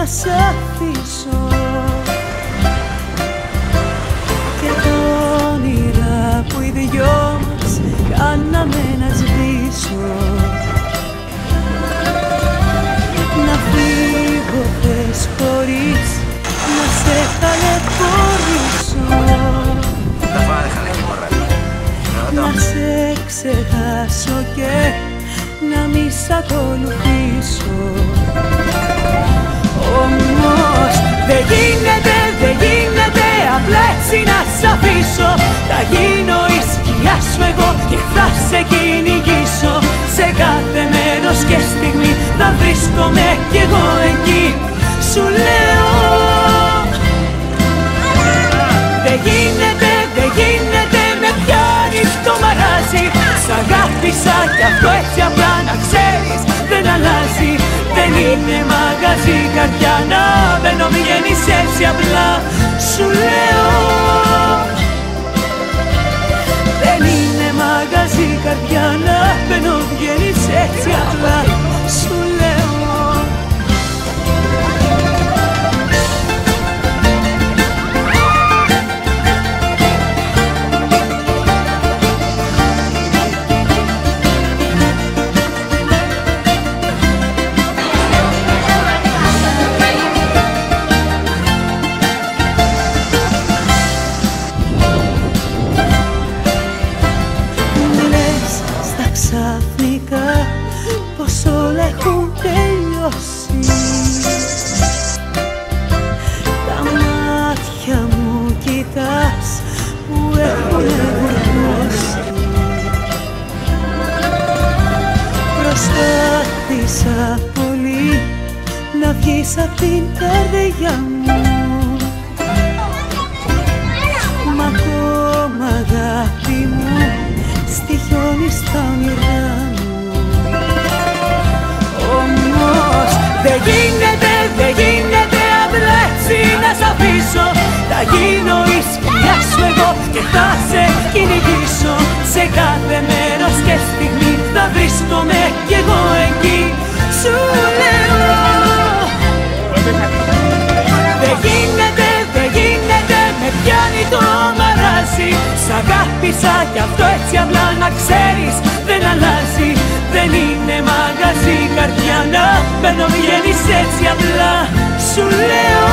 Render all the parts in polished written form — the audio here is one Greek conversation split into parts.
σ' αφήσω και τα όνειρα που οι δυο μας κάναμε να σβήσω. Να φύγω θες χωρίς να σε ταλαιπωρήσω, να σε ξεχάσω και να μη σ' ακολουθήσω. Όμως δεν γίνεται, δεν γίνεται απλά έτσι να σ' αφήσω. Θα γίνω η σκιά σου εγώ και θα σε κυνηγήσω. Σε κάθε μέρος και στιγμή θα βρίσκομαι κι εγώ εκεί. Σου λέω δεν γίνεται, δεν γίνεται, με πιάνεις το μαράζι. Σ' αγάπησα κι αυτό έτσι απλά να ξέρεις δεν αλλάζει. Δεν είναι μαγαζί καρδιά να μπαίνω βγαίνεις έτσι απλά. Σου λέω δεν είναι μαγαζί καρδιά να μπαίνω βγαίνεις έτσι απλά. Σου λέω ξαφνικά πως όλα έχουν τελειώσει. Τα μάτια μου κοιτάς που έχουν βουρκώσει. Προσπάθησα πολύ να βγεις απ' την καρδιά μου, μα ακόμα αγάπη μου στοιχιώνεις στα όνειρά μου. Όμως δεν γίνεται, δεν γίνεται απλά έτσι να σ' αφήσω. Θα γίνω η σκιά σου εγώ και θα σε κυνηγήσω. Σε κάθε μέρος και στιγμή θα βρίσκομαι κι εγώ εκεί. Σου λέω δεν γίνεται, δεν γίνεται, με πιάνει το μαράζι. Σ' αγάπησα κι αυτό έτσι απλά να ξέρεις δεν αλλάζει. Δεν είναι μαγαζί καρδιά να μπαίνω βγαίνεις έτσι απλά. Σου λέω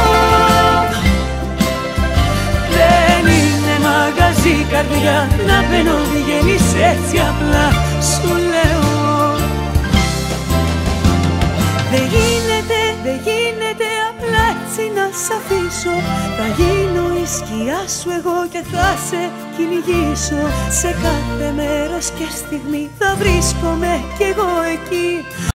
δεν είναι μαγαζί καρδιά να μπαίνω βγαίνεις έτσι απλά. Σου λέω δεν γίνεται, δεν γίνεται απλά έτσι να σ' αφήσω. Θα γίνω η σκιά σου εγώ και θα σε κυνηγήσω. Σε κάθε μέρος και στιγμή θα βρίσκομαι κι εγώ εκεί.